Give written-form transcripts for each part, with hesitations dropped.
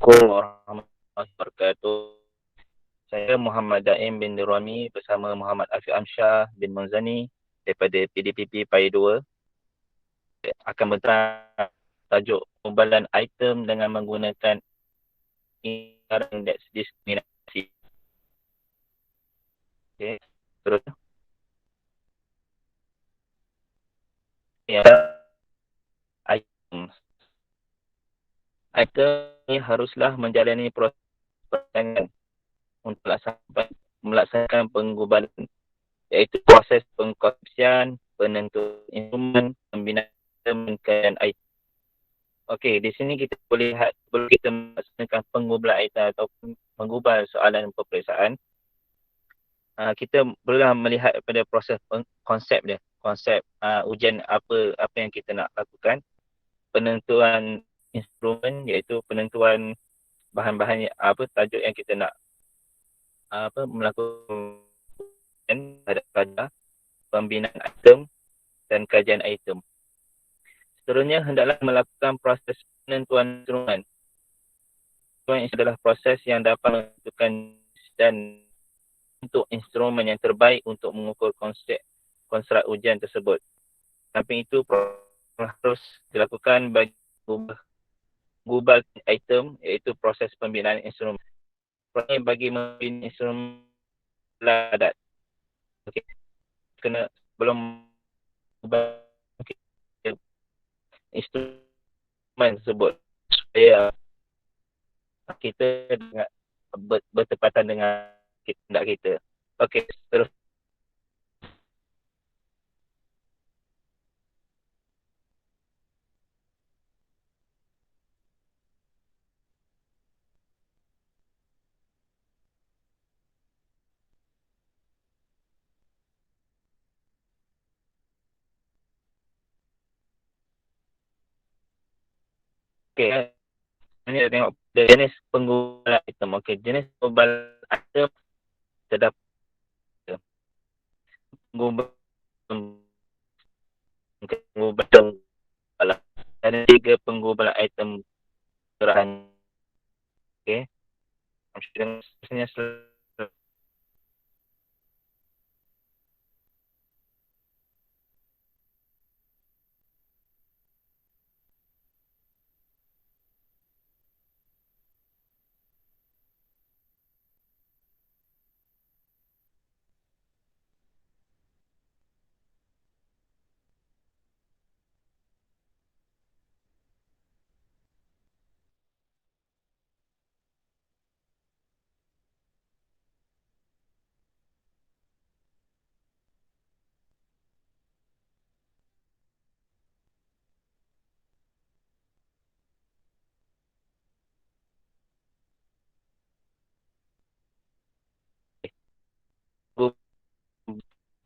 Assalamualaikum warahmatullahi wabarakatuh. Saya Muhammad Daim bin Nurami bersama Muhammad Afiq Amsyah bin Munzani daripada PDPP PAI 2 akan berterang tajuk pembayaran item dengan menggunakan indeks diskriminasi. Okey, terus ya, item. Item ini haruslah menjalani proses perdagangan untuk melaksanakan penggubalan, iaitu proses pengkonsepsian, penentuan instrumen, pembinaan dan item. Okey, di sini kita boleh lihat sebelum kita melaksanakan penggubalan item ataupun menggubal soalan peperiksaan, kita perlulah melihat pada proses konsep dia. Konsep ujian apa yang kita nak lakukan, penentuan instrumen iaitu penentuan bahan-bahan tajuk yang kita nak melakukan terhadap pelajar, pembinaan item dan kajian item. Seterusnya hendaklah melakukan proses penentuan instrumen. Instrumen adalah proses yang dapat menentukan dan untuk instrumen yang terbaik untuk mengukur konstruk ujian tersebut. Samping itu, harus dilakukan bagi gubal item iaitu proses pembinaan instrumen. Proses bagi membina instrumen adat. Okey, kena belum gubal instrumen tersebut supaya kita bertepatan dengan tindak kita. Okey, terus. Okey, ini kita tengok jenis penggubalan item. Okey, jenis penggubalan item terdapat penggubalan ada 3 penggubalan item gerakan. Okey, maksudnya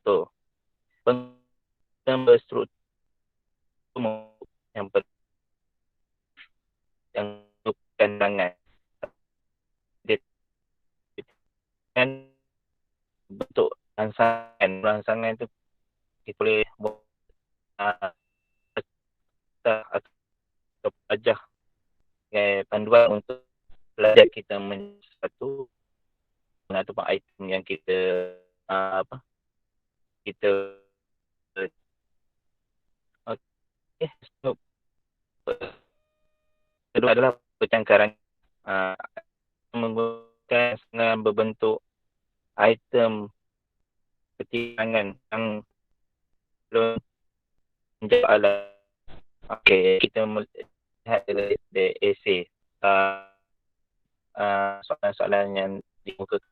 tu pengembangan struktur yang yang tangan dengan bentuk rangsangan tu kita boleh buat atau pelajar panduan untuk pelajar kita satu ataupun item yang kita kita kedua adalah percangkaran menggunakan dengan berbentuk item pertimbangan yang belum menjawab alat. Okey, kita melihat dari esei soalan-soalan yang dimukakan.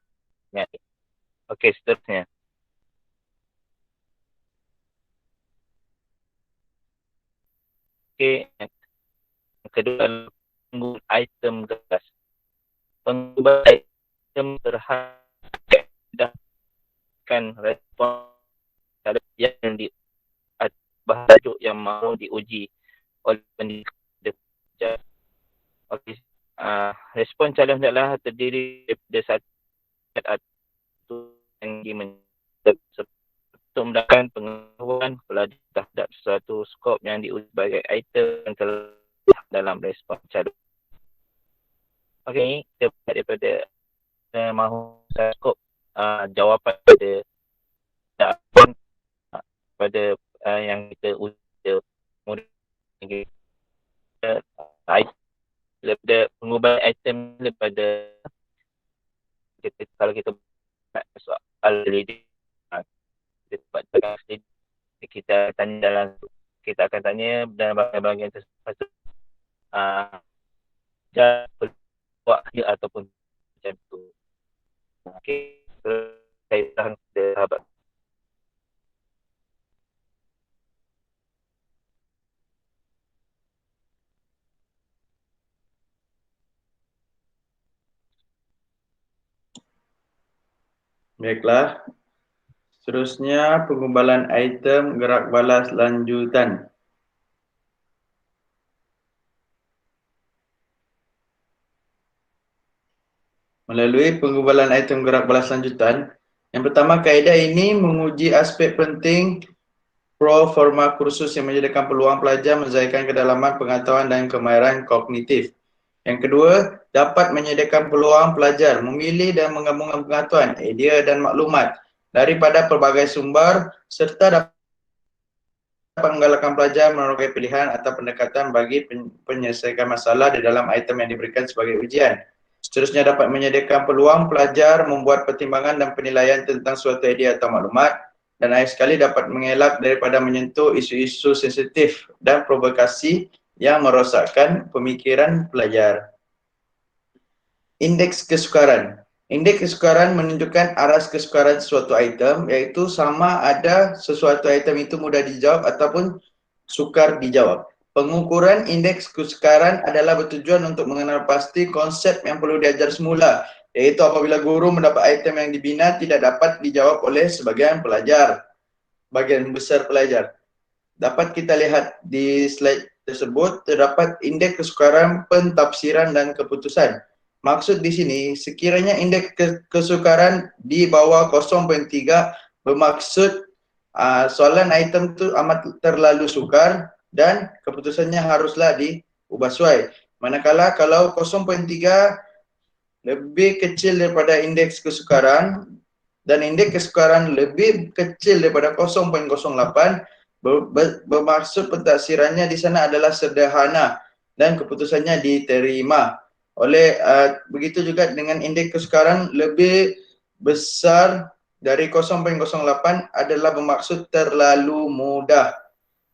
Okey, seterusnya. Okey, yang kedua penggunaan item geras. Penggunaan item terhadapkan respon yang di bahan tajuk yang mahu diuji oleh pendidik. Okey, respon calon adalah terdiri daripada satu yang untuk mendapatkan pengetahuan pelajar terhadap sesuatu skop yang diuji sebagai item yang terletak dalam respon calon. Okey, kita buat daripada mahu skop jawapan pada jawapan pada yang kita uji murid daripada pengubahan item daripada kita, kalau kita buat soal leading kita buat dalam kita tanya dalam kita akan tanya dalam bahagian tersebut buat dia ataupun macam tu. Okey, saya tahan sahabat. Baiklah. Seterusnya, pengumbalan item gerak balas lanjutan. Melalui pengumbalan item gerak balas lanjutan, yang pertama, kaedah ini menguji aspek penting pro forma kursus yang menyediakan peluang pelajar menzahirkan kedalaman pengetahuan dan kemahiran kognitif. Yang kedua, dapat menyediakan peluang pelajar memilih dan menggabungkan pengetahuan, idea dan maklumat daripada pelbagai sumber serta dapat menggalakkan pelajar menerokai pilihan atau pendekatan bagi penyelesaian masalah di dalam item yang diberikan sebagai ujian. Seterusnya, dapat menyediakan peluang pelajar membuat pertimbangan dan penilaian tentang suatu idea atau maklumat, dan akhir sekali dapat mengelak daripada menyentuh isu-isu sensitif dan provokasi yang merosakkan pemikiran pelajar. Indeks kesukaran. Indeks kesukaran menunjukkan aras kesukaran sesuatu item, iaitu sama ada sesuatu item itu mudah dijawab ataupun sukar dijawab. Pengukuran indeks kesukaran adalah bertujuan untuk mengenal pasti konsep yang perlu diajar semula, iaitu apabila guru mendapat item yang dibina tidak dapat dijawab oleh sebagian besar pelajar. Dapat kita lihat di slide tersebut, terdapat indeks kesukaran pentafsiran dan keputusan. Maksud di sini, sekiranya indeks kesukaran di bawah 0.3 bermaksud soalan item itu amat terlalu sukar dan keputusannya haruslah diubah suai. Manakala kalau 0.3 lebih kecil daripada indeks kesukaran dan indeks kesukaran lebih kecil daripada 0.08, bermaksud pentafsirannya di sana adalah sederhana dan keputusannya diterima. Begitu juga dengan indeks kesukaran lebih besar dari 0.08 adalah bermaksud terlalu mudah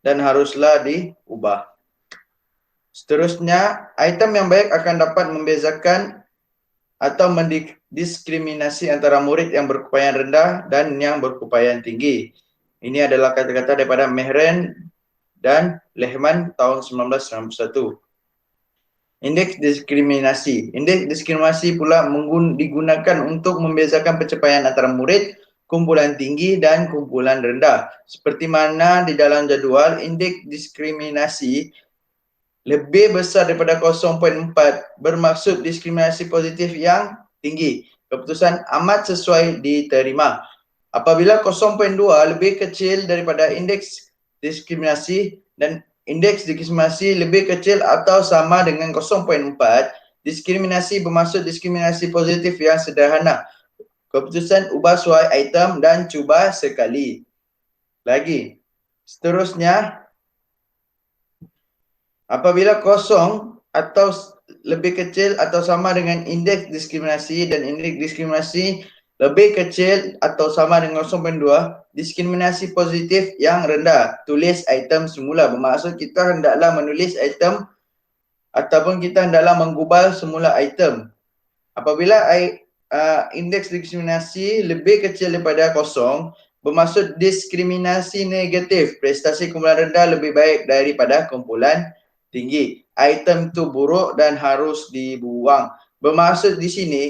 dan haruslah diubah. Seterusnya, item yang baik akan dapat membezakan atau mendiskriminasi antara murid yang berkeupayaan rendah dan yang berkeupayaan tinggi. Ini adalah kata-kata daripada Mehren dan Lehman tahun 1991. Indeks diskriminasi. Indeks diskriminasi pula digunakan untuk membezakan pencapaian antara murid kumpulan tinggi dan kumpulan rendah. Seperti mana di dalam jadual, indeks diskriminasi lebih besar daripada 0.4 bermaksud diskriminasi positif yang tinggi. Keputusan amat sesuai diterima. Apabila 0.2 lebih kecil daripada indeks diskriminasi dan indeks diskriminasi lebih kecil atau sama dengan 0.4, diskriminasi bermaksud diskriminasi positif yang sederhana. Keputusan ubah suai item dan cuba sekali lagi. Seterusnya, apabila kosong atau lebih kecil atau sama dengan indeks diskriminasi dan indeks diskriminasi lebih kecil atau sama dengan 0.2, diskriminasi positif yang rendah. Tulis item semula. Bermaksud kita hendaklah menulis item ataupun kita hendaklah menggubal semula item. Apabila indeks diskriminasi lebih kecil daripada 0, bermaksud diskriminasi negatif. Prestasi kumpulan rendah lebih baik daripada kumpulan tinggi. Item itu buruk dan harus dibuang. Bermaksud di sini,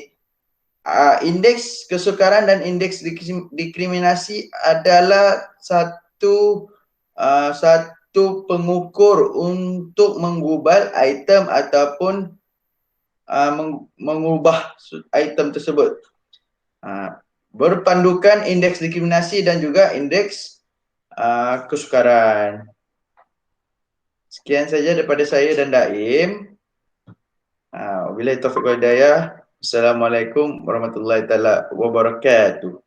indeks kesukaran dan indeks diskriminasi adalah satu pengukur untuk menggubal item ataupun mengubah item tersebut. Berpandukan indeks diskriminasi dan juga indeks kesukaran. Sekian saja daripada saya dan Daim. Wabillahi taufiq wal hidayah. Assalamualaikum warahmatullahi taala wabarakatuh.